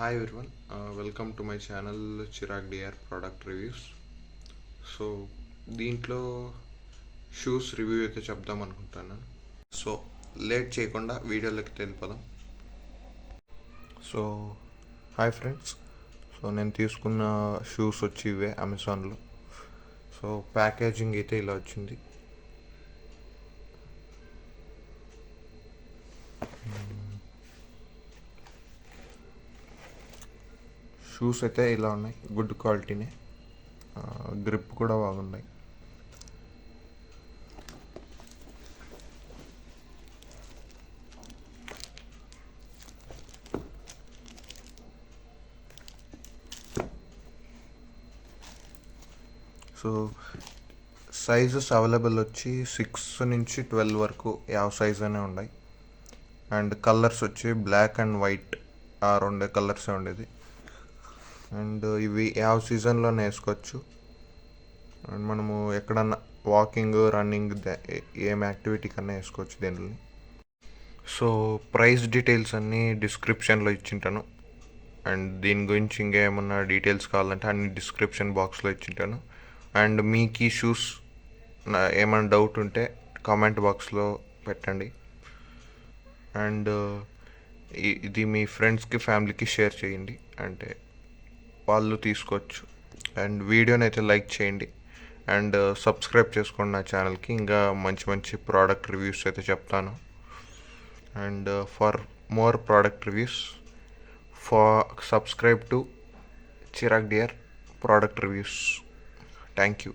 Hi everyone, welcome to my channel Chirag DR product reviews. So దీంట్లో shoes review అయితే చెప్దాం అనుకుంటున్నాను. సో లేట్ చేయకుండా వీడియోలోకి వెళ్ళిపోదాం. సో హాయ్ ఫ్రెండ్స్, సో నేను తీసుకున్న షూస్ వచ్చి ఇవే అమెజాన్లో. సో ప్యాకేజింగ్ అయితే ఇలా వచ్చింది. షూస్ అయితే ఇలా ఉన్నాయి, గుడ్ క్వాలిటీనే, గ్రిప్ కూడా బాగున్నాయి. సో సైజెస్ అవైలబుల్ వచ్చి 6 నుంచి 12 వరకు యావ సైజ్ అనే ఉన్నాయి. అండ్ కలర్స్ వచ్చి బ్లాక్ అండ్ వైట్, ఆ రెండే కలర్సే ఉండేది. అండ్ ఇవి యావ సీజన్లోనే వేసుకోవచ్చు. అండ్ మనము ఎక్కడన్నా వాకింగ్, రన్నింగ్, ఏం యాక్టివిటీ కన్నా వేసుకోవచ్చు దీనిని. సో ప్రైస్ డీటెయిల్స్ అన్నీ డిస్క్రిప్షన్లో ఇచ్చింటాను. అండ్ దీని గురించి ఇంకేమన్నా డీటెయిల్స్ కావాలంటే అన్ని డిస్క్రిప్షన్ బాక్స్లో ఇచ్చింటాను. అండ్ మీకు ఈ షూస్ ఏమైనా డౌట్ ఉంటే కామెంట్ బాక్స్లో పెట్టండి. అండ్ ఇది మీ ఫ్రెండ్స్కి, ఫ్యామిలీకి షేర్ చేయండి, అంటే వాళ్ళు తీసుకోవచ్చు. అండ్ వీడియోని అయితే లైక్ చేయండి అండ్ సబ్స్క్రైబ్ చేసుకోండి నా ఛానల్కి. ఇంకా మంచి మంచి ప్రోడక్ట్ రివ్యూస్ అయితే చెప్తాను. And for more product reviews, subscribe to Chirag dear product reviews. Thank you.